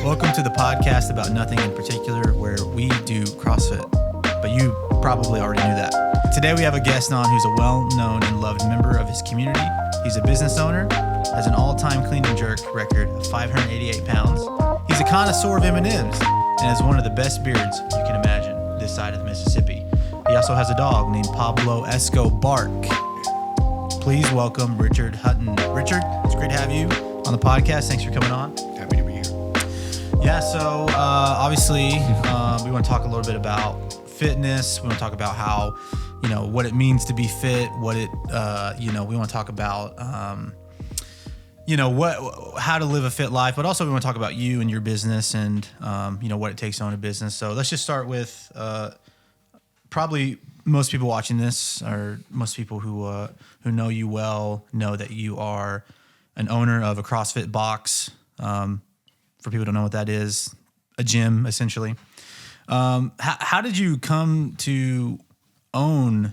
Welcome to the podcast about nothing in particular, where we do CrossFit, but you probably already knew that. Today we have a guest on who's a well-known and loved member of his community. He's a business owner, has an all-time clean and jerk record of 588 pounds. He's a connoisseur of M&Ms and has one of the best beards you can imagine this side of the Mississippi. He also has a dog named Pablo Escobar. Please welcome Richard Hutton. Richard, it's great to have you on the podcast. Thanks for coming on. Happy to be here. Yeah, so obviously we want to talk a little bit about fitness. We want to talk about how, what it means to be fit, what it, we want to talk about, how to live a fit life, but also we want to talk about you and your business and, what it takes to own a business. So let's just start with probably most people watching this, or most people who know you well, know that you are an owner of a CrossFit box. For people who don't know what that is, a gym essentially. How did you come to own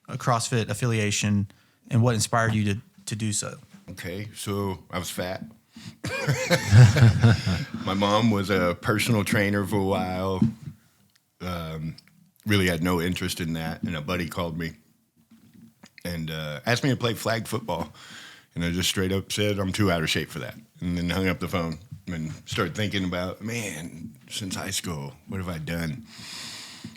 a CrossFit affiliation, and what inspired you to do so? Okay, so I was fat. My mom was a personal trainer for a while. Really had no interest in that, and a buddy called me and asked me to play flag football. And I just straight up said, I'm too out of shape for that. And then hung up the phone and started thinking about, man, since high school, what have I done?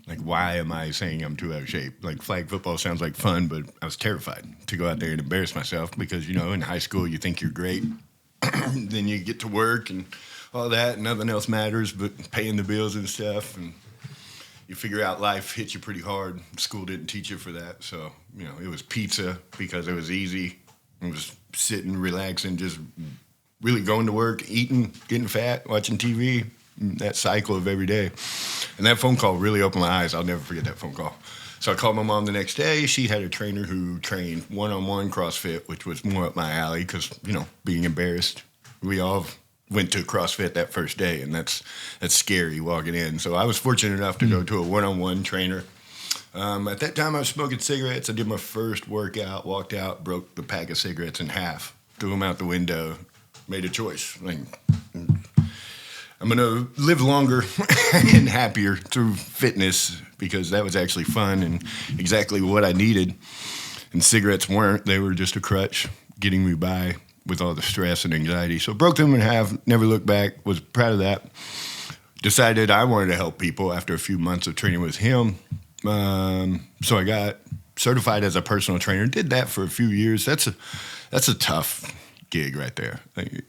Like, why am I saying I'm too out of shape? Like, flag football sounds like fun, but I was terrified to go out there and embarrass myself because, in high school you think you're great. Then you get to work and all that, and nothing else matters but paying the bills and stuff. And you figure out life hits you pretty hard. School didn't teach you for that. So, it was pizza because it was easy. It was sitting, relaxing, just really going to work, eating, getting fat, watching TV, that cycle of every day. And that phone call really opened my eyes. I'll never forget that phone call. So I called my mom the next day. She had a trainer who trained one-on-one CrossFit, which was more up my alley because, being embarrassed. We all went to CrossFit that first day, and that's scary walking in. So I was fortunate enough to go to a one-on-one trainer. At that time, I was smoking cigarettes. I did my first workout, walked out, broke the pack of cigarettes in half, threw them out the window, made a choice. Like, I'm going to live longer and happier through fitness because that was actually fun and exactly what I needed. And cigarettes weren't. They were just a crutch getting me by with all the stress and anxiety. So broke them in half, never looked back, was proud of that. Decided I wanted to help people after a few months of training with him. So I got certified as a personal trainer. Did that for a few years. That's a tough gig right there. Like,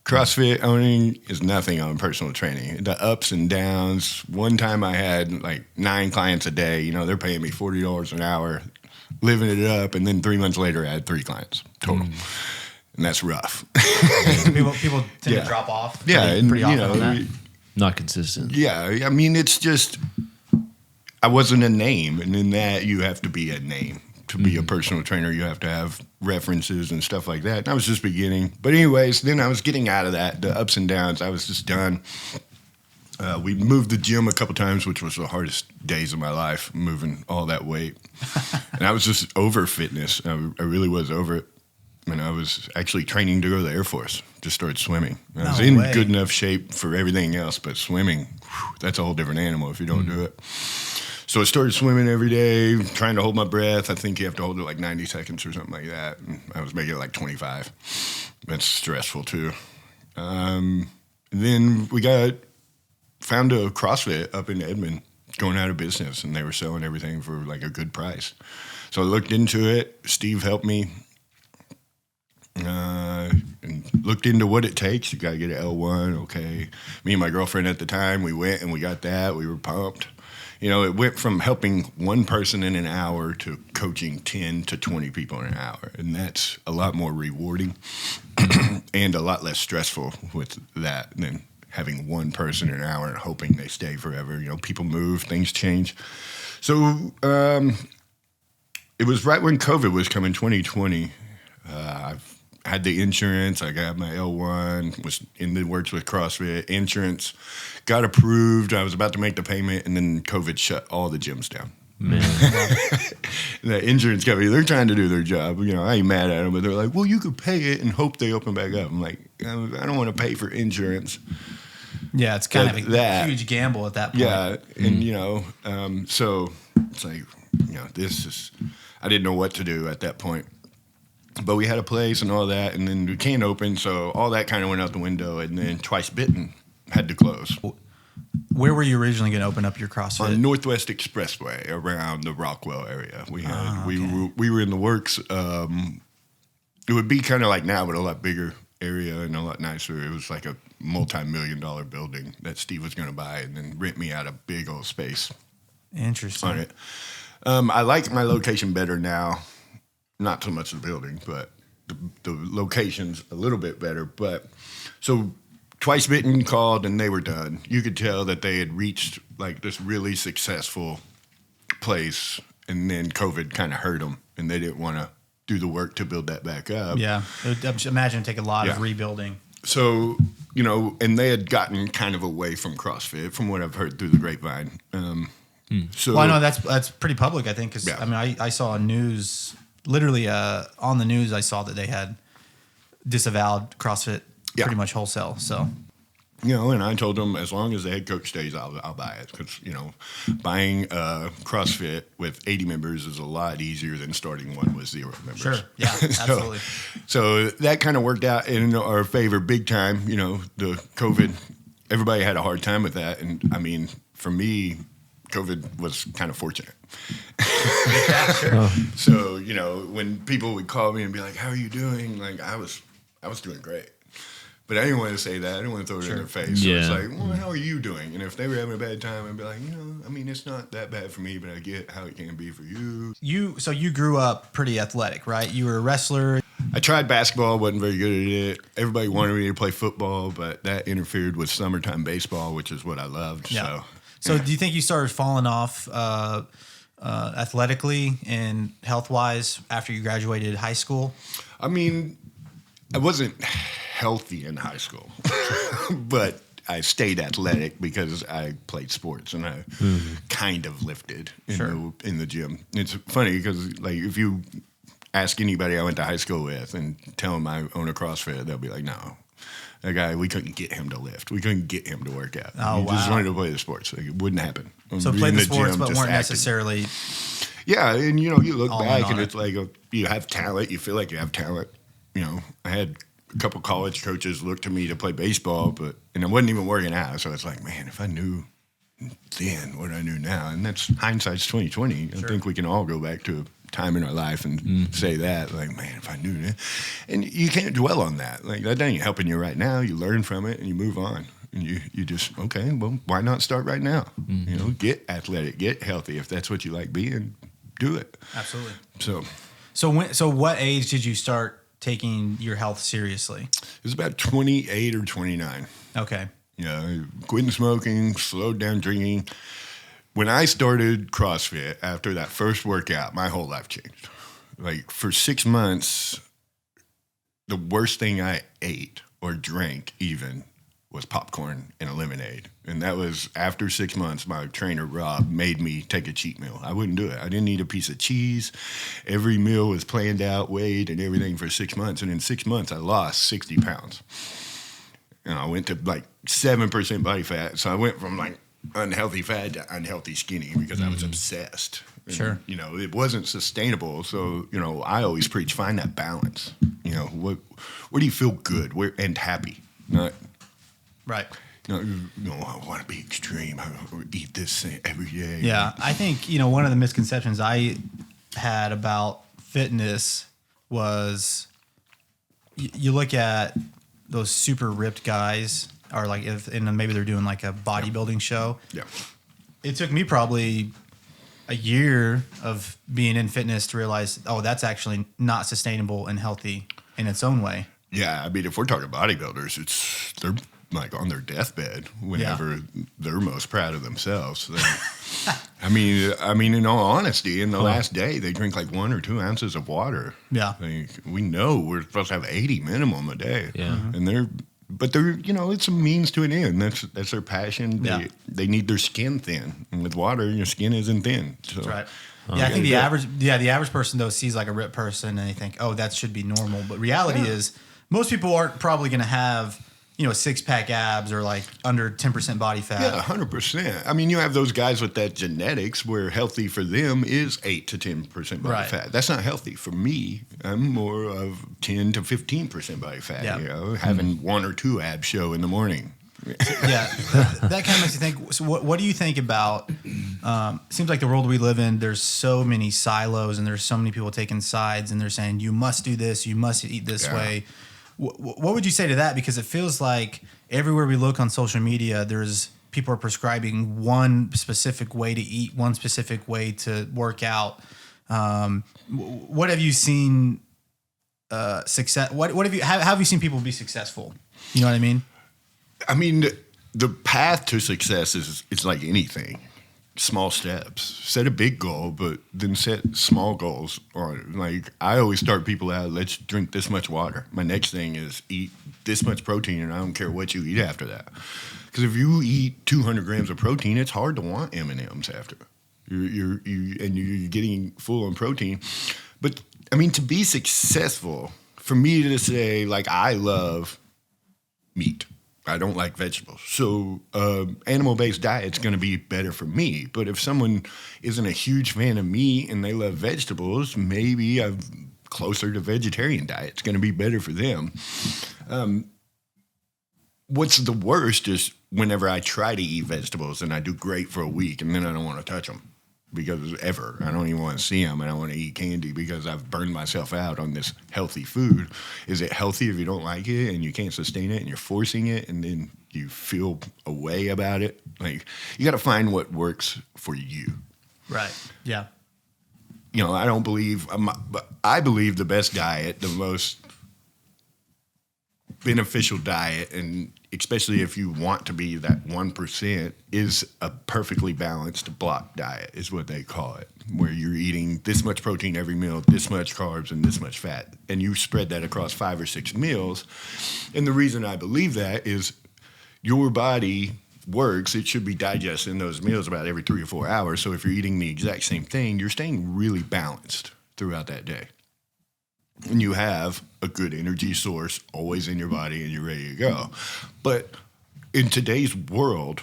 CrossFit owning is nothing on personal training. The ups and downs. One time I had like 9 clients a day. They're paying me $40 an hour, living it up. And then 3 months later, I had 3 clients total. And that's rough. people tend to drop off. Pretty often on that. Not consistent. Yeah, I mean, it's just, I wasn't a name, and in that you have to be a name. To be a personal trainer, you have to have references and stuff like that. And I was just beginning. But anyways, then I was getting out of that, the ups and downs. I was just done. We moved the gym a couple times, which was the hardest days of my life, moving all that weight. And I was just over fitness. I really was over it. And I was actually training to go to the Air Force. Just started swimming. I was in good enough shape for everything else, but swimming, that's a whole different animal if you don't do it. So I started swimming every day, trying to hold my breath. I think you have to hold it like 90 seconds or something like that. And I was making it like 25. That's stressful too. Then we found a CrossFit up in Edmond going out of business, and they were selling everything for like a good price. So I looked into it. Steve helped me. And looked into what it takes. You got to get an L1, okay. Me and my girlfriend at the time, we went and we got that. We were pumped. It went from helping one person in an hour to coaching 10 to 20 people in an hour. And that's a lot more rewarding and a lot less stressful with that than having one person in an hour and hoping they stay forever. People move, things change. So it was right when COVID was coming, 2020. I've had the insurance. I got my L1, was in the works with CrossFit. Insurance got approved. I was about to make the payment, and then COVID shut all the gyms down. Man. The insurance company, they're trying to do their job. I ain't mad at them, but they're like, well, you could pay it and hope they open back up. I'm like, I don't want to pay for insurance Yeah, it's kind of a that. huge gamble at that point. Yeah, and so it's like, I didn't know what to do at that point. But we had a place and all that, and then we can't open, so all that kind of went out the window, and then Twice Bitten had to close. Where were you originally going to open up your CrossFit? On Northwest Expressway around the Rockwell area. We had we were in the works. It would be kind of like now, but a lot bigger area and a lot nicer. It was like a multi-million-dollar building that Steve was going to buy and then rent me out a big old space. Interesting. On it. I like my location better now. Not so much the building, but the location's a little bit better. But so Twice Bitten called and they were done. You could tell that they had reached like this really successful place, and then COVID kind of hurt them, and they didn't want to do the work to build that back up. Yeah, I imagine it'd take a lot of rebuilding. So, and they had gotten kind of away from CrossFit, from what I've heard through the grapevine. So, well, I know that's pretty public, I think, because I mean, I saw news. Literally on the news, I saw that they had disavowed CrossFit pretty much wholesale. So, and I told them as long as the head coach stays, I'll buy it, because buying CrossFit with 80 members is a lot easier than starting one with 0 members. Sure, yeah, absolutely. so that kind of worked out in our favor big time. The COVID, everybody had a hard time with that, and I mean, for me, COVID was kind of fortunate. Yeah, sure. So, when people would call me and be like, how are you doing? Like, I was doing great. But I didn't want to say that. I didn't want to throw it in their face. So it's like, well, how are you doing? And if they were having a bad time, I'd be like, I mean, it's not that bad for me, but I get how it can be for you. So you grew up pretty athletic, right? You were a wrestler. I tried basketball, wasn't very good at it. Everybody wanted me to play football, but that interfered with summertime baseball, which is what I loved. Yeah. So do you think you started falling off athletically and health-wise after you graduated high school? I mean, I wasn't healthy in high school, but I stayed athletic because I played sports and I kind of lifted in the gym. It's funny because, like, if you ask anybody I went to high school with and tell them I own a CrossFit, they'll be like, no. That guy, we couldn't get him to lift. We couldn't get him to work out. Oh, he just wanted to play the sports. Like, it wouldn't happen. So played the sports, but weren't necessarily. Yeah, and you look back and it's like you have talent. You feel like you have talent. I had a couple college coaches look to me to play baseball, and I wasn't even working out. So it's like, man, if I knew then what I knew now, and that's hindsight's 2020. I think we can all go back to time in our life and say that, like, man, if I knew that. And you can't dwell on that. Like, that ain't helping you right now. You learn from it and you move on. And you just, okay, well, why not start right now? Get athletic, get healthy. If that's what you like being, do it. Absolutely. So what age did you start taking your health seriously? It was about 28 or 29. Okay. Quitting smoking, slowed down drinking. When I started CrossFit, after that first workout, my whole life changed. Like, for 6 months, the worst thing I ate or drank even was popcorn and a lemonade. And that was after 6 months, my trainer, Rob, made me take a cheat meal. I wouldn't do it. I didn't eat a piece of cheese. Every meal was planned out, weighed, and everything for 6 months. And in 6 months, I lost 60 pounds. And I went to like 7% body fat. So I went from like unhealthy fat to unhealthy skinny because I was obsessed. And, sure. It wasn't sustainable. So, I always preach, find that balance. Where do you feel good and happy? Not right. I want to be extreme. I eat this every day. Yeah. I think, one of the misconceptions I had about fitness was you look at those super ripped guys, or like and maybe they're doing like a bodybuilding show. Yeah. It took me probably a year of being in fitness to realize, that's actually not sustainable and healthy in its own way. Yeah, I mean, if we're talking bodybuilders, they're like on their deathbed whenever they're most proud of themselves. I mean, in all honesty, in the last day, they drink like 1 or 2 ounces of water. Yeah, we know we're supposed to have 80 minimum a day. Yeah, and they're it's a means to an end. That's their passion. Yeah. They need their skin thin, and with water, your skin isn't thin. So. That's right. Yeah, I think the average person though sees like a ripped person and they think, that should be normal. But reality is, most people aren't probably going to have six-pack abs or like under 10% body fat. Yeah, 100%. I mean, you have those guys with that genetics where healthy for them is 8 to 10% body fat. That's not healthy for me. I'm more of 10 to 15% body fat. Having one or two abs show in the morning. Yeah, that kind of makes you think. So, what do you think about? Seems like the world we live in. There's so many silos, and there's so many people taking sides, and they're saying you must do this, you must eat this way. What would you say to that? Because it feels like everywhere we look on social media, there's people are prescribing one specific way to eat, one specific way to work out. What have you seen? Success. What have you? How have you seen people be successful? You know what I mean? I mean, the path to success is like anything. Small steps. Set a big goal, but then set small goals on it. Like, I always start people out, let's drink this much water. My next thing is eat this much protein, and I don't care what you eat after that. Because if you eat 200 grams of protein, it's hard to want M&Ms after. You're getting full on protein. But, I mean, to be successful, for me to say, like, I love meat. I don't like vegetables. So animal-based diet's going to be better for me. But if someone isn't a huge fan of meat and they love vegetables, maybe I'm closer to vegetarian diet. It's going to be better for them. What's the worst is whenever I try to eat vegetables and I do great for a week and then I don't want to touch them. Because ever. I don't even want to see them. I don't want to eat candy because I've burned myself out on this healthy food. Is it healthy if you don't like it and you can't sustain it and you're forcing it and then you feel a way about it? Like, you got to find what works for you. Right. Yeah. I don't believe, I believe the best diet, the most beneficial diet, and especially if you want to be that 1%, is a perfectly balanced block diet, is what they call it, where you're eating this much protein every meal, this much carbs, and this much fat. And you spread that across 5 or 6 meals. And the reason I believe that is your body works. It should be digesting those meals about every 3 or 4 hours. So if you're eating the exact same thing, you're staying really balanced throughout that day. And you have a good energy source always in your body and you're ready to go. But in today's world,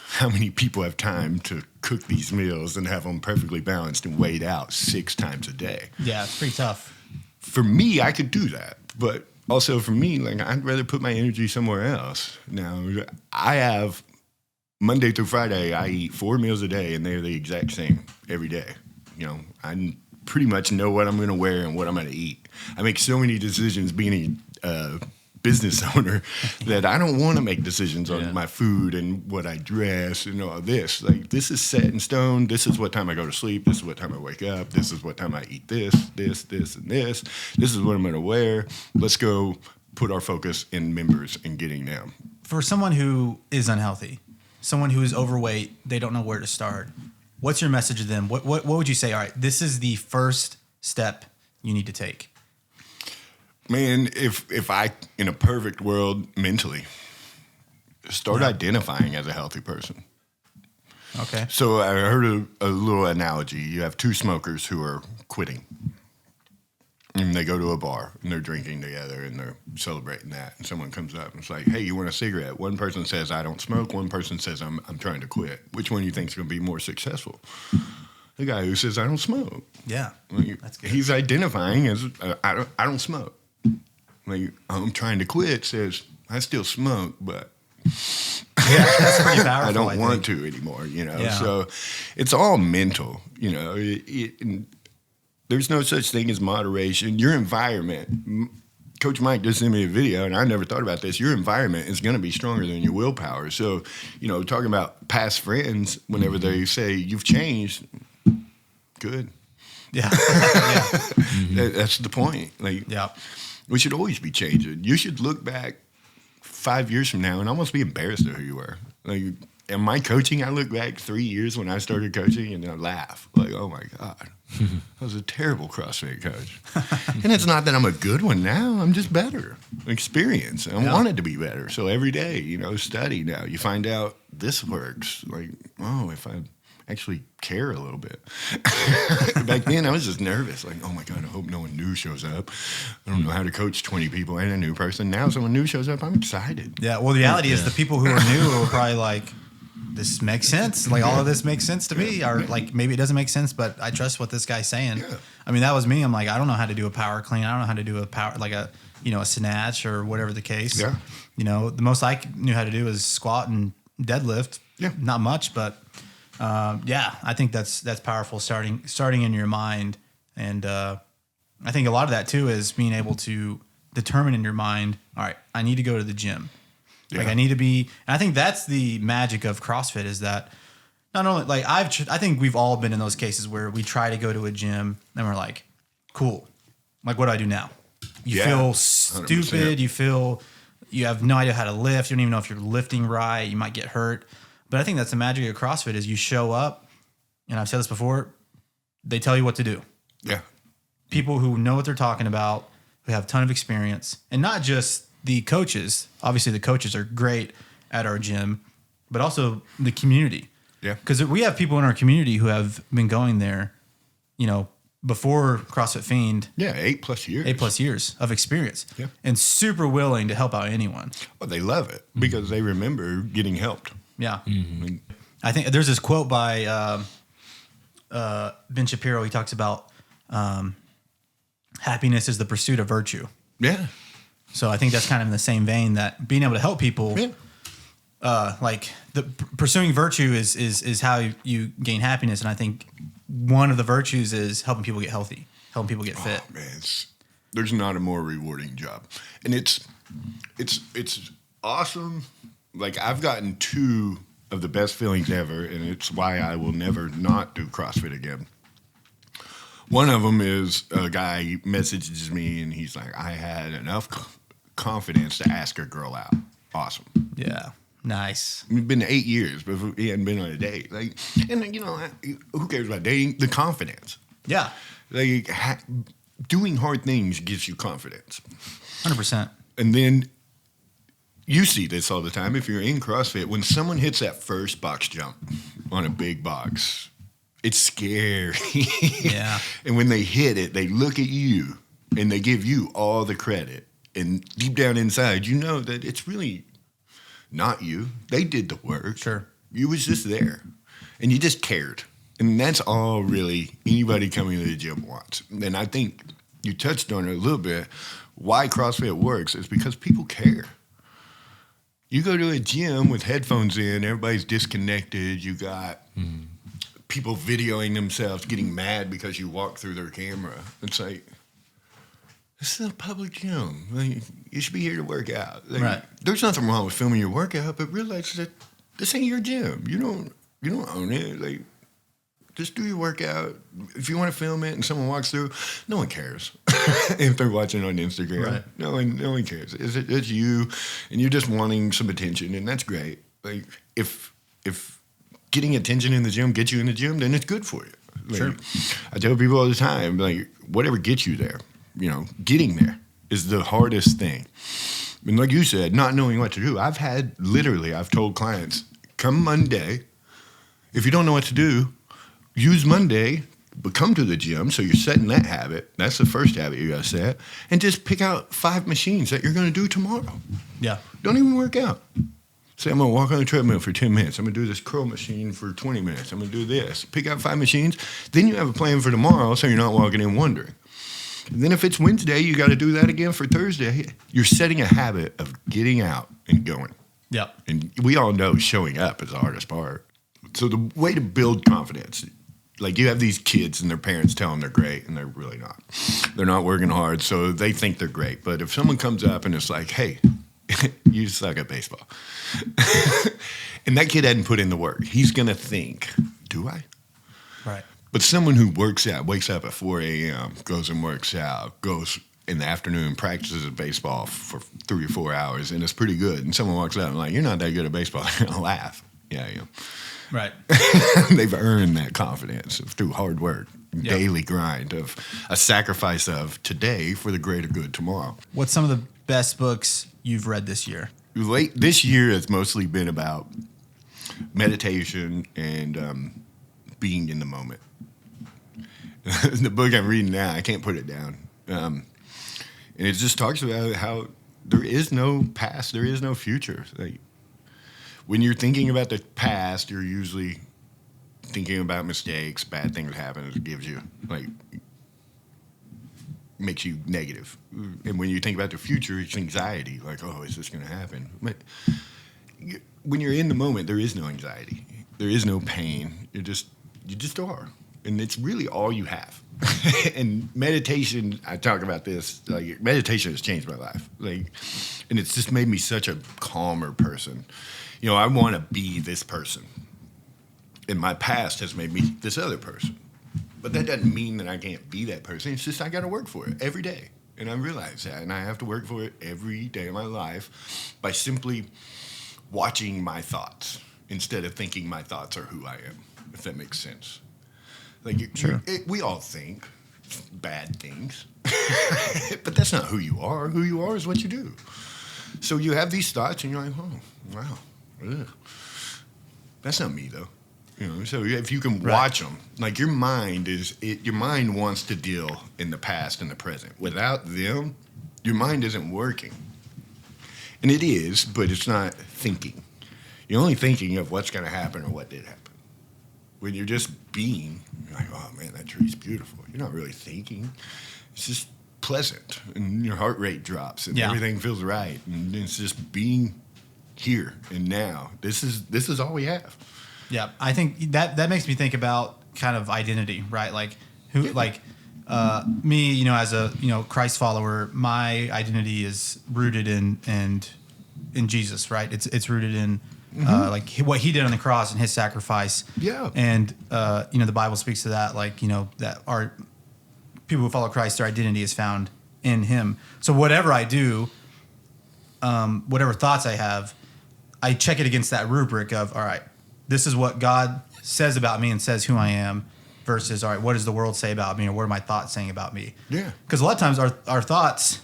how many people have time to cook these meals and have them perfectly balanced and weighed out 6 times a day? Yeah, it's pretty tough. For me, I could do that. But also for me, like, I'd rather put my energy somewhere else. Now, I have Monday through Friday, I eat 4 meals a day and they're the exact same every day. I pretty much know what I'm going to wear and what I'm going to eat. I make so many decisions being a business owner that I don't want to make decisions on my food and what I dress and all this. Like, this is set in stone. This is what time I go to sleep. This is what time I wake up. This is what time I eat this, and this. This is what I'm going to wear. Let's go put our focus in members and getting them. For someone who is unhealthy, someone who is overweight, they don't know where to start. What's your message to them? What would you say? All right, this is the first step you need to take. Man, if I, in a perfect world, mentally, start identifying as a healthy person. Okay. So I heard a little analogy. You have 2 smokers who are quitting. And they go to a bar, and they're drinking together, and they're celebrating that. And someone comes up and it's like, hey, you want a cigarette? One person says, I don't smoke. One person says, I'm trying to quit. Which one do you think is going to be more successful? The guy who says, I don't smoke. Yeah, like, that's good. He's identifying as, I don't smoke. Like, I'm trying to quit says, I still smoke, but yeah, that's pretty powerful. I don't want to anymore, Yeah. So it's all mental, there's no such thing as moderation. Your environment, Coach Mike just sent me a video, and I never thought about this. Your environment is going to be stronger than your willpower. So, talking about past friends, whenever they say you've changed, good. Yeah. Yeah. That's the point. Like, yeah. We should always be changing. You should look back 5 years from now and almost be embarrassed of who you were. Like, in my coaching, I look back 3 years when I started coaching and I laugh. Like, oh my God, I was a terrible CrossFit coach. And it's not that I'm a good one now. I'm just better. Experience. I wanted to be better. So every day, study now. You find out this works. Like, oh, actually care a little bit. Back then, I was just nervous. Like, oh my God, I hope no one new shows up. I don't know how to coach 20 people and a new person. Now someone new shows up, I'm excited. Yeah, well, the reality is the people who are new are probably like, this makes sense. Like, all of this makes sense to me. Or like, maybe it doesn't make sense, but I trust what this guy's saying. Yeah. I mean, that was me. I'm like, I don't know how to do a power clean. I don't know how to do a power, like a snatch or whatever the case. Yeah. The most I knew how to do is squat and deadlift. Yeah. Not much, but I think that's powerful starting in your mind. And I think a lot of that too is being able to determine in your mind, all right, I need to go to the gym. Yeah. Like I need to be, and I think that's the magic of CrossFit is that not only like I think we've all been in those cases where we try to go to a gym and we're like, cool. Like, what do I do now? You feel stupid. 100%. You have no idea how to lift. You don't even know if you're lifting right. You might get hurt. But I think that's the magic of CrossFit is you show up, and I've said this before, they tell you what to do. Yeah. People who know what they're talking about, who have a ton of experience, and not just the coaches. Obviously, the coaches are great at our gym, but also the community. Yeah. Because we have people in our community who have been going there, before CrossFit Fiend. Yeah, 8+ years. 8+ years of experience. Yeah. And super willing to help out anyone. Well, they love it because they remember getting helped. Yeah. Mm-hmm. I think there's this quote by Ben Shapiro. He talks about happiness is the pursuit of virtue. Yeah. So I think that's kind of in the same vein that being able to help people, like the pursuing virtue is how you gain happiness. And I think one of the virtues is helping people get healthy, helping people get fit. Oh, man, there's not a more rewarding job, and it's awesome. Like I've gotten 2 of the best feelings ever, and it's why I will never not do CrossFit again. One of them is a guy messages me, and he's like, "I had enough confidence to ask a girl out." Awesome. Yeah. Nice. It's been 8 years, but he hadn't been on a date. Like, and who cares about dating? The confidence. Yeah. Like, doing hard things gives you confidence. 100%. And then you see this all the time if you're in CrossFit. When someone hits that first box jump on a big box, it's scary. Yeah. And when they hit it, they look at you and they give you all the credit. And deep down inside, you know that it's really not you. They did the work. Sure. You was just there. And you just cared. And that's all really anybody coming to the gym wants. And I think you touched on it a little bit. Why CrossFit works is because people care. You go to a gym with headphones in, everybody's disconnected. You got people videoing themselves, getting mad because you walk through their camera. It's like, this is a public gym. Like, you should be here to work out. Like, right. There's nothing wrong with filming your workout, but realize that this ain't your gym. You don't own it. Like, just do your workout. If you want to film it and someone walks through, no one cares. If they're watching on Instagram, right. no one cares. It's you, and you're just wanting some attention, and that's great. Like, if getting attention in the gym gets you in the gym, then it's good for you. Like, sure. I tell people all the time, like, whatever gets you there, getting there is the hardest thing. And like you said, not knowing what to do. I've told clients, come Monday, if you don't know what to do, use Monday, but come to the gym. So you're setting that habit. That's the first habit you got to set. And just pick out 5 machines that you're going to do tomorrow. Yeah. Don't even work out. Say, I'm going to walk on the treadmill for 10 minutes. I'm going to do this curl machine for 20 minutes. I'm going to do this. Pick out 5 machines. Then you have a plan for tomorrow so you're not walking in wondering. And then if it's Wednesday, you got to do that again for Thursday. You're setting a habit of getting out and going. Yeah. And we all know showing up is the hardest part. So the way to build confidence, like you have these kids and their parents tell them they're great, and they're really not. They're not working hard, so they think they're great. But if someone comes up and it's like, hey, you suck at baseball, and that kid hadn't put in the work, he's going to think, do I? Right. But someone who wakes up at 4 a.m., goes and works out, goes in the afternoon, practices baseball for 3 or 4 hours, and it's pretty good. And someone walks out and like, you're not that good at baseball. They're going to laugh. Yeah, I am. Right. They've earned that confidence through hard work, daily grind of a sacrifice of today for the greater good tomorrow. What's some of the best books you've read this year? This year has mostly been about meditation and being in the moment. The book I'm reading now, I can't put it down. And it just talks about how there is no past, there is no future. Like, when you're thinking about the past, you're usually thinking about mistakes, bad things happen. It gives you, like, makes you negative. And when you think about the future, it's anxiety. Like, oh, is this going to happen? But when you're in the moment, there is no anxiety. There is no pain. You just are. And it's really all you have. And meditation, I talk about this, like, meditation has changed my life. Like, and it's just made me such a calmer person. You know, I want to be this person. And my past has made me this other person. But that doesn't mean that I can't be that person. It's just I got to work for it every day. And I realize that. And I have to work for it every day of my life by simply watching my thoughts instead of thinking my thoughts are who I am, if that makes sense. Like, sure. We all think bad things. But that's not who you are. Who you are is what you do. So you have these thoughts and you're like, oh, wow. Ugh. That's not me, though. You know, so if you can watch them, like, your mind wants to deal in the past and the present. Without them, your mind isn't working. And it is, but it's not thinking. You're only thinking of what's going to happen or what did happen. When you're just being, you're like, oh, man, that tree's beautiful. You're not really thinking. It's just pleasant. And your heart rate drops and everything feels right. And it's just being here and now. This is all we have. Yeah, I think that makes me think about kind of identity, right? Like me, you know, as a, you know, Christ follower, my identity is rooted in Jesus, right? It's rooted in like what he did on the cross and his sacrifice. Yeah, and you know, the Bible speaks to that, like, you know, that our people who follow Christ, their identity is found in him. So whatever I do, whatever thoughts I have, I check it against that rubric of, all right, this is what God says about me and says who I am versus, all right, what does the world say about me or what are my thoughts saying about me? Yeah. Because a lot of times our thoughts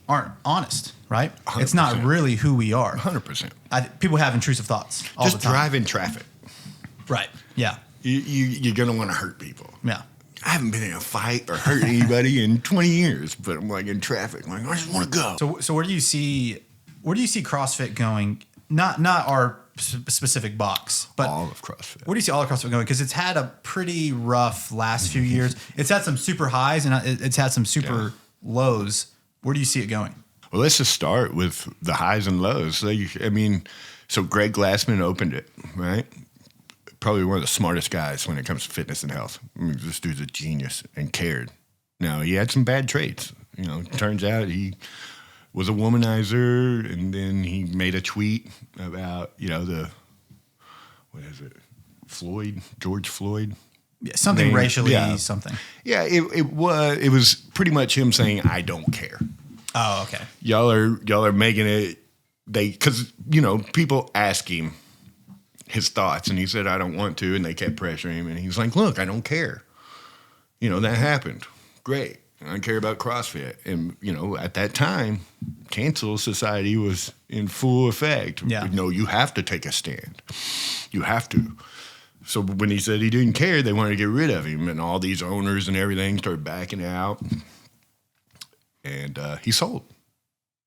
aren't honest, right? 100%. It's not really who we are. 100%. People have intrusive thoughts all Just the time. drive in traffic. Right, yeah. You're going to want to hurt people. Yeah. I haven't been in a fight or hurt anybody in 20 years, but I'm like in traffic. I'm like, I just want to go. So where do you see CrossFit going? Not our specific box, but all of CrossFit. Where do you see all of CrossFit going? Because it's had a pretty rough last few years. It's had some super highs and it's had some super lows. Where do you see it going? Well, let's just start with the highs and lows. So Greg Glassman opened it, right? Probably one of the smartest guys when it comes to fitness and health. I mean, this dude's a genius and cared. Now, he had some bad traits. You know, it turns out he was a womanizer, and then he made a tweet about, you know, George Floyd. Yeah, something racially, something. Yeah, it was pretty much him saying, I don't care. Oh, okay. Y'all are making it, because, you know, people ask him his thoughts, and he said, I don't want to, and they kept pressuring him, and he's like, look, I don't care. You know, that happened. Great. I care about CrossFit. And, you know, at that time, cancel society was in full effect. Yeah. No, you have to take a stand. You have to. So when he said he didn't care, they wanted to get rid of him. And all these owners and everything started backing out. And he sold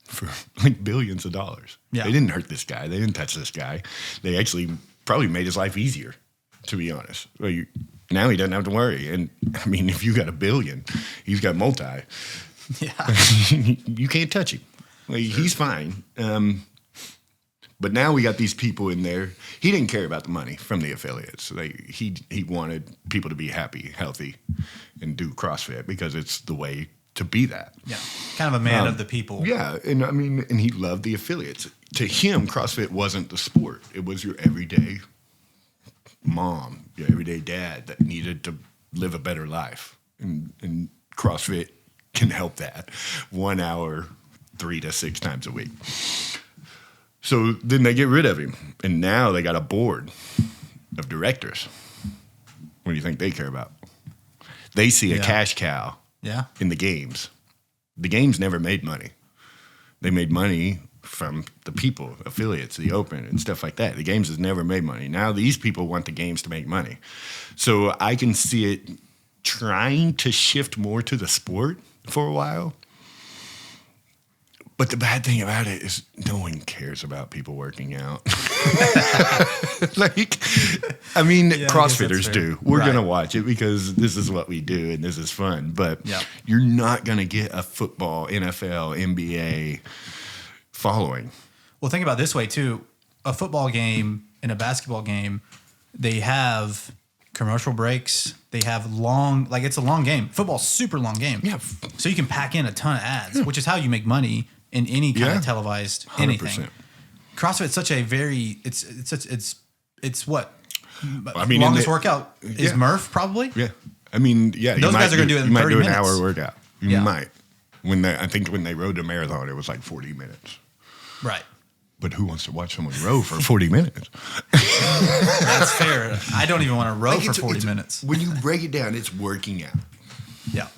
for like billions of dollars. Yeah. They didn't hurt this guy. They didn't touch this guy. They actually probably made his life easier, to be honest. Now he doesn't have to worry. And, I mean, if you got $1 billion, he's got multi. Yeah. You can't touch him. Like, sure. He's fine. But now we got these people in there. He didn't care about the money from the affiliates. Like, he wanted people to be happy, healthy, and do CrossFit because it's the way to be that. Yeah. Kind of a man of the people. Yeah. And, I mean, and he loved the affiliates. To him, CrossFit wasn't the sport. It was your everyday mom, your everyday dad that needed to live a better life. And CrossFit can help that 1 hour, 3 to 6 times a week. So then they get rid of him. And now they got a board of directors. What do you think they care about? They see a cash cow in the games. The games never made money. They made money from the people, affiliates, the open and stuff like that. The games has never made money. Now these people want the games to make money. So I can see it trying to shift more to the sport for a while. But the bad thing about it is no one cares about people working out. CrossFitters do. We're going to watch it because this is what we do and this is fun. But you're not going to get a football, NFL, NBA following. Well, think about it this way, too. A football game and a basketball game, they have commercial breaks. They have it's a long game. Football's super long game. Yeah. So you can pack in a ton of ads, which is how you make money in any kind of televised 100%. anything. CrossFit's such a very it's what longest workout is Murph probably. Yeah, I mean those guys are going to do it in 30 minutes. You might do an hour workout. You Yeah. might. I think when they rode the marathon, it was like 40 minutes. Right. But who wants to watch someone row for 40 minutes? That's fair. I don't even want to row for 40 minutes. When you break it down, it's working out. Yeah.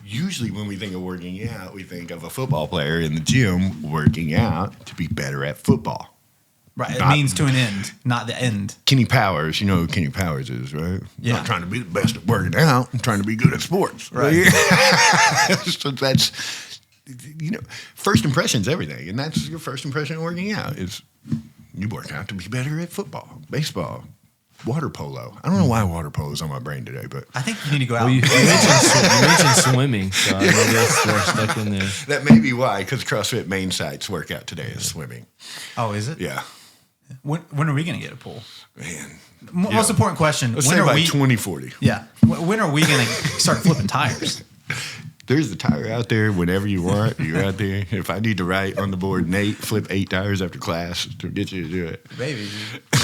Usually when we think of working out, we think of a football player in the gym working out to be better at football. Right. It means to an end, not the end. Kenny Powers, you know who Kenny Powers is, right? Yeah. Not trying to be the best at working out. I'm trying to be good at sports. Right. So that's, first impression's everything. And that's your first impression of working out is you work out to be better at football, baseball, water polo. I don't know why water polo is on my brain today, but I think you need to go out. Well, you mentioned swimming, so I guess we're stuck in there. that may be why, because CrossFit main site's workout today is swimming. Oh, is it? Yeah. When are we going to get a pool? Man. Most important question. Let's when say are by we? 2040. Yeah. When are we going to start flipping tires? There's the tire out there whenever you want. You're out there. If I need to write on the board, Nate, flip 8 tires after class to get you to do it. Baby, dude.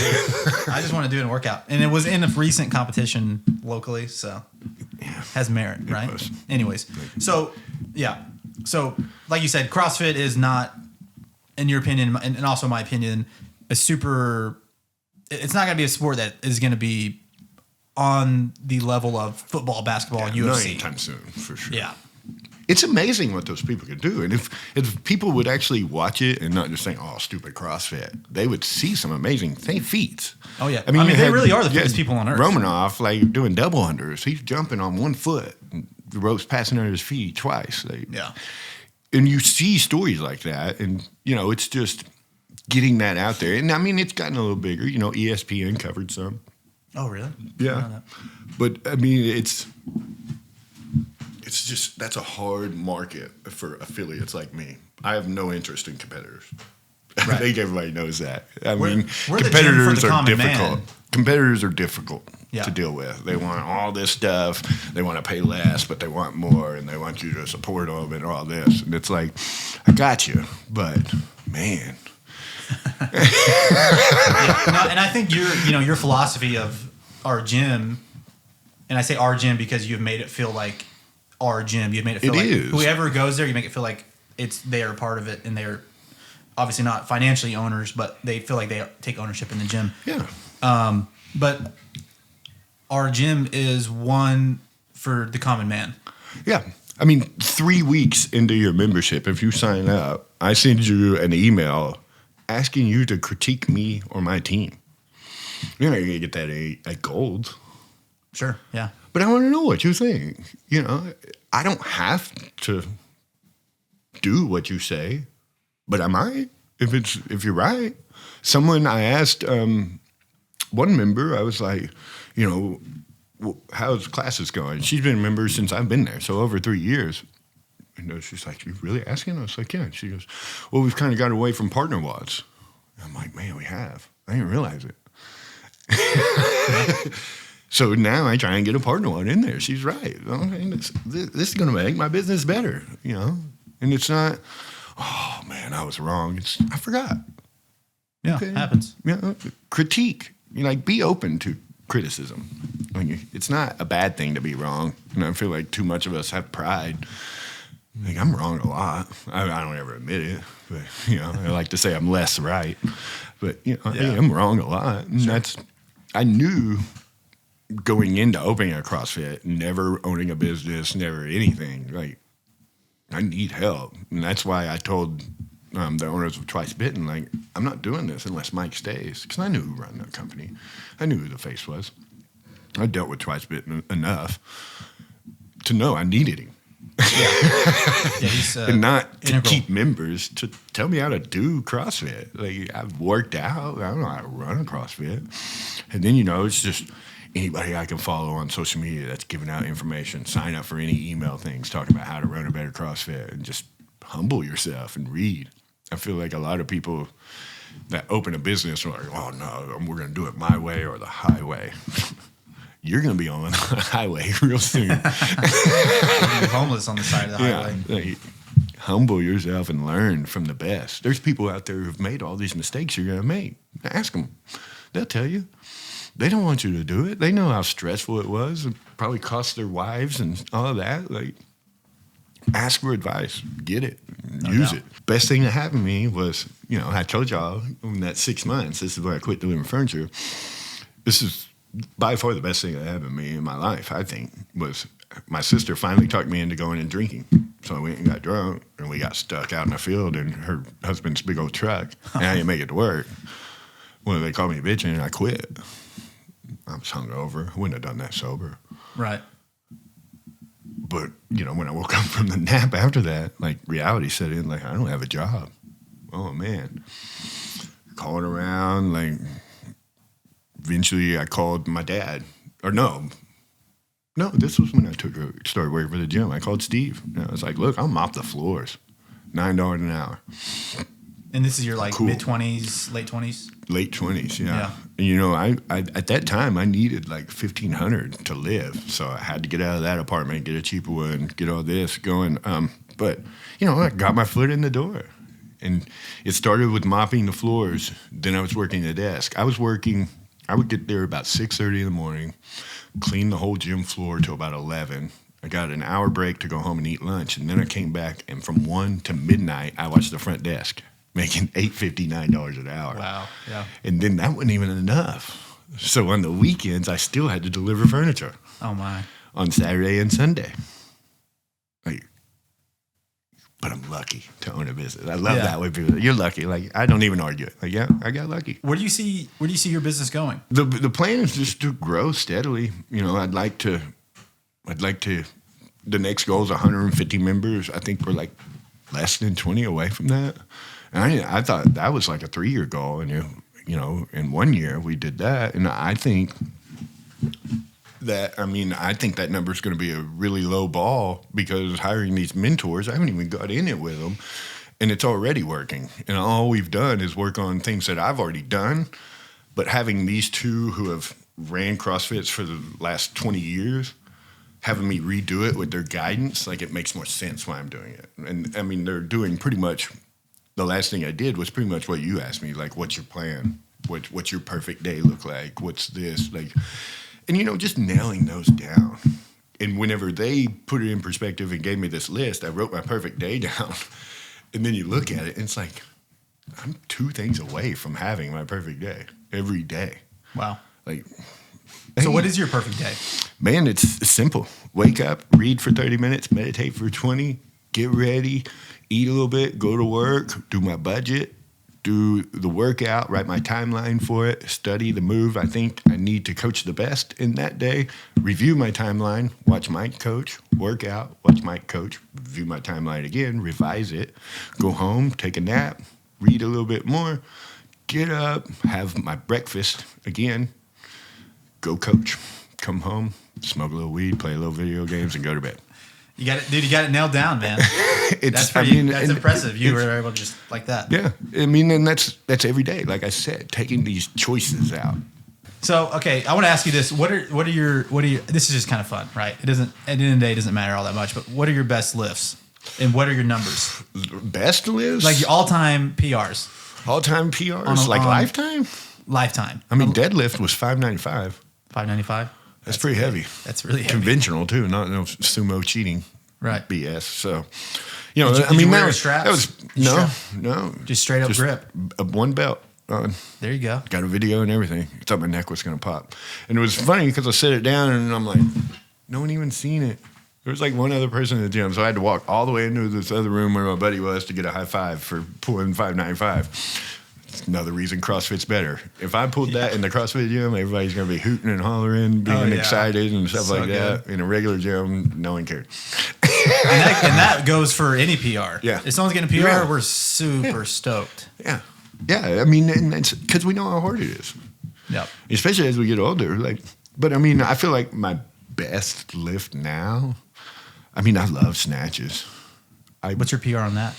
I just want to do it in workout. And it was in a recent competition locally, so has merit, right? Was. Anyways, so, yeah. So, like you said, CrossFit is not, in your opinion, and also my opinion, it's not going to be a sport that is going to be on the level of football, basketball, UFC. Not anytime soon, for sure. Yeah. It's amazing what those people can do. And if people would actually watch it and not just think, oh, stupid CrossFit, they would see some amazing feats. Oh, yeah. I mean, they really are the fittest people on earth. Romanoff, doing double unders. He's jumping on 1 foot. And the rope's passing under his feet twice. Yeah. And you see stories like that. And, it's just getting that out there. And, I mean, it's gotten a little bigger. ESPN covered some. Oh, really? Yeah. But, I mean, it's just, that's a hard market for affiliates like me. I have no interest in competitors. Right. I think everybody knows that. We're competitors are difficult. Man. Competitors are difficult to deal with. They want all this stuff. They want to pay less, but they want more, and they want you to support them and all this. And it's like, I got you, but man. And I think your philosophy of our gym, and I say our gym because you've made it feel like our gym. You've made it feel whoever goes there, you make it feel like they are part of it, and they're obviously not financially owners, but they feel like they take ownership in the gym. Yeah. But our gym is one for the common man. Yeah. I mean, 3 weeks into your membership, if you sign up, I send you an email asking you to critique me or my team. You're not going to get that at Gold. Sure, yeah. But I want to know what you think. I don't have to do what you say, but I might if you're right. Someone I asked one member, I was like, how's classes going? She's been a member since I've been there, so over 3 years. She's like, you really asking? I was like, yeah. She goes, well, we've kind of got away from partner WODs. I'm like, man, we have. I didn't realize it. So now I try and get a partner one in there. She's right. This is going to make my business better, And it's not, oh, man, I was wrong. I forgot. Yeah, okay. Happens. Critique. Be open to criticism. It's not a bad thing to be wrong. And I feel like too much of us have pride. I'm wrong a lot. I don't ever admit it. But, I like to say I'm less right. But, I'm wrong a lot. And I knew going into opening a CrossFit, never owning a business, never anything, I need help. And that's why I told the owners of Twice Bitten, like, I'm not doing this unless Mike stays. Because I knew who ran that company. I knew who the face was. I dealt with Twice Bitten enough to know I needed him. Yeah, he's and not to integral. keep members to tell me how to do CrossFit. Like, I've worked out. I don't know how to run a CrossFit. And then, it's just anybody I can follow on social media that's giving out information. Sign up for any email things talking about how to run a better CrossFit, and just humble yourself and read. I feel like a lot of people that open a business are like, oh, no, we're going to do it my way or the highway. You're going to be on the highway real soon. You're homeless on the side of the highway. Like, humble yourself and learn from the best. There's people out there who've made all these mistakes you're going to make. Ask them. They'll tell you. They don't want you to do it. They know how stressful it was. It probably cost their wives and all of that. Like, ask for advice. Get it. Use it. Best thing that happened to me was, I told y'all in that 6 months, this is where I quit delivering furniture. This is by far the best thing that happened to me in my life, I think, was my sister finally talked me into going and drinking. So I went and got drunk, and we got stuck out in the field in her husband's big old truck, and I didn't make it to work. Well, they called me a bitch, and I quit. I was hungover. I wouldn't have done that sober. Right. But, when I woke up from the nap after that, like, reality set in, like, I don't have a job. Oh, man. Calling around, like, eventually I called my dad. Or no, this was when I started working for the gym. I called Steve. And I was like, look, I'll mop the floors. $9 an hour. And this is your, like, Cool. mid-20s, late 20s? Late 20s, yeah. And, I at that time, I needed like $1,500 to live. So I had to get out of that apartment, get a cheaper one, get all this going. But, I got my foot in the door. And it started with mopping the floors. Then I was working the desk. I would get there about 6:30 in the morning, clean the whole gym floor till about 11. I got an hour break to go home and eat lunch. And then I came back, and from 1 to midnight, I watched the front desk, making $8.59 an hour. Wow, yeah. And then that wasn't even enough. So on the weekends, I still had to deliver furniture. Oh, my. On Saturday and Sunday. But I'm lucky to own a business. I love that way people. You're lucky. Like, I don't even argue it. Like, yeah, I got lucky. Where do you see your business going? The plan is just to grow steadily. I'd like to. The next goal is 150 members. I think we're like less than 20 away from that. And I thought that was like a 3-year goal. And in 1 year we did that. And I think that number is going to be a really low ball, because hiring these mentors, I haven't even got in it with them, and it's already working. And all we've done is work on things that I've already done, but having these two who have ran CrossFits for the last 20 years, having me redo it with their guidance, like, it makes more sense why I'm doing it. And they're doing pretty much, the last thing I did was pretty much what you asked me, like, what's your plan? What's your perfect day look like? What's this? Like, and, just nailing those down. And whenever they put it in perspective and gave me this list, I wrote my perfect day down. And then you look at it, and it's like, I'm 2 things away from having my perfect day every day. Wow. Like, So what is your perfect day? Man, it's simple. Wake up, read for 30 minutes, meditate for 20, get ready, eat a little bit, go to work, do my budget, do the workout, write my timeline for it, study the move I think I need to coach the best in that day, review my timeline, watch Mike coach, work out, watch Mike coach, review my timeline again, revise it, go home, take a nap, read a little bit more, get up, have my breakfast again, go coach, come home, smoke a little weed, play a little video games, and go to bed. You got it, dude. You got it nailed down, man. That's impressive. You were able to just like that. Yeah, and that's every day. Like I said, taking these choices out. So, okay, I want to ask you this: what are your? This is just kind of fun, right? It doesn't. At the end of the day, it doesn't matter all that much. But what are your best lifts, and what are your numbers? Best lifts, like your all-time PRs. All-time PRs, like lifetime. Lifetime. I mean, deadlift was 595. 595. That's pretty heavy. That's really heavy. Conventional too, not no sumo cheating. Right. BS. So, did you wear straps? That was no, just straight up grip. One belt on. There you go. Got a video and everything. I thought my neck was gonna pop, and it was funny because I set it down and I'm like, no one even seen it. There was like one other person in the gym, so I had to walk all the way into this other room where my buddy was to get a high five for pulling 595. It's another reason CrossFit's better. If I pulled that in the CrossFit gym, everybody's going to be hooting and hollering, being excited and stuff like that. In a regular gym, no one cared. And that goes for any PR. Yeah. If someone's getting a PR, we're super stoked. Yeah. Yeah. I mean, and it's because we know how hard it is. Yep. Especially as we get older. But I mean, I feel like my best lift now, I mean, I love snatches. What's your PR on that?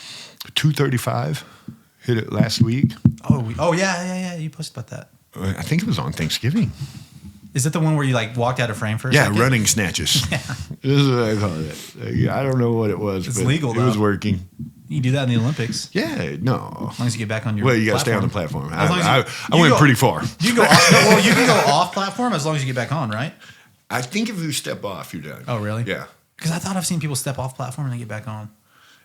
235. Hit it last week. Oh yeah. You posted about that. I think it was on Thanksgiving. Is it the one where you like walked out of frame for a second? Yeah, running snatches. Yeah. This is what I call it. I don't know what it was. It's but legal, though. It was working. You can do that in the Olympics. Yeah, no. As long as you get back on your Well, you got to stay on the platform. I went pretty far. You can go off, you can go off platform as long as you get back on, right? I think if you step off, you're done. Oh, really? Yeah. Because I thought I've seen people step off platform and then get back on.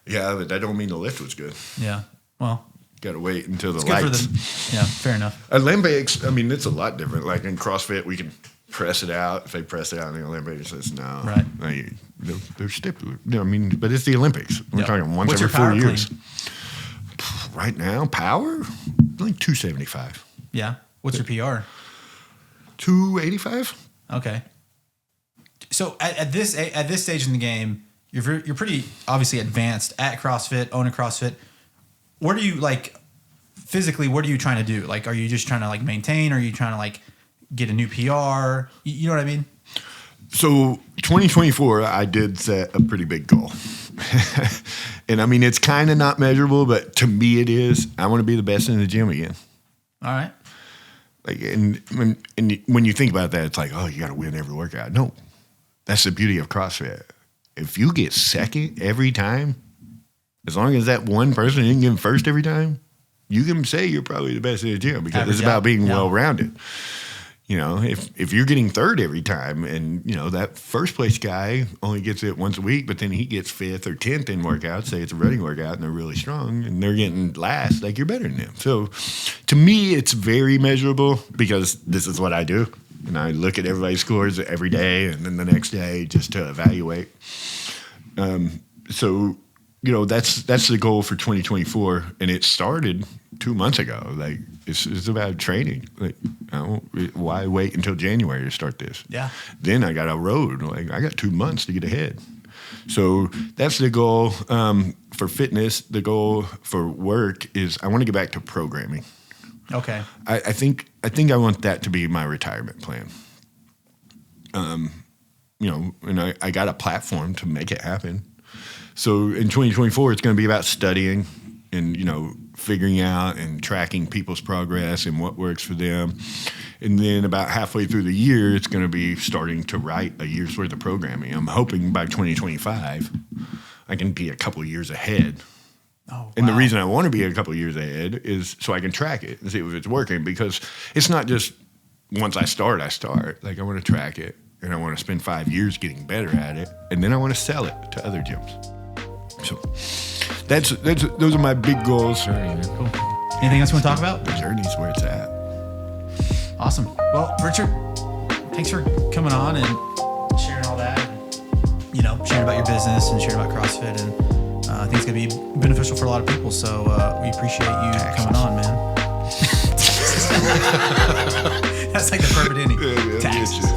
Yeah, but that don't mean the lift was good. Yeah. Well, got to wait until the it's lights. good for them. Yeah, fair enough. Olympics, I mean, it's a lot different. Like in CrossFit, we can press it out. If they press it out in the Olympics, it's no. Right. Like, they're stipulated. I mean, but it's the Olympics. We're talking once What's every your power 4 years. clean? Right now, power? Like 275. Yeah. What's your PR? 285? Okay. So at this stage in the game, you're pretty obviously advanced at CrossFit, own a CrossFit. What are you like physically? What are you trying to do? Like, are you just trying to like maintain? Or are you trying to like get a new PR? You know what I mean? So 2024, I did set a pretty big goal. And I mean, it's kind of not measurable, but to me it is. I want to be the best in the gym again. All right. Like, and when you think about that, it's like, oh, you got to win every workout. No, that's the beauty of CrossFit. If you get second every time, as long as that one person didn't get first every time, you can say you're probably the best in the gym because it's about being well-rounded. You know, if you're getting third every time and, you know, that first place guy only gets it once a week, but then he gets 5th or 10th in workouts, say it's a running workout and they're really strong and they're getting last, like you're better than them. So to me, it's very measurable because this is what I do. And I look at everybody's scores every day and then the next day just to evaluate. So, you know, that's the goal for 2024. And it started 2 months ago. Like, it's about training. Like, why wait until January to start this? Yeah. Then I got a road. Like, I got 2 months to get ahead. So that's the goal for fitness. The goal for work is I want to get back to programming. Okay. I think I want that to be my retirement plan. You know, and I got a platform to make it happen. So in 2024, it's going to be about studying and, you know, figuring out and tracking people's progress and what works for them. And then about halfway through the year, it's going to be starting to write a year's worth of programming. I'm hoping by 2025, I can be a couple of years ahead. Oh, wow. And the reason I want to be a couple of years ahead is so I can track it and see if it's working, because it's not just once I start. Like, I want to track it, and I want to spend 5 years getting better at it, and then I want to sell it to other gyms. So those are my big goals. Sure, man. Cool. Anything else you want to talk about? The journey's where it's at. Awesome. Well, Richard, thanks for coming on and sharing all that, and, you know, sharing about your business and sharing about CrossFit, and I think it's going to be beneficial for a lot of people. So we appreciate you coming on, man. That's like the perfect ending. Yeah, Taxes.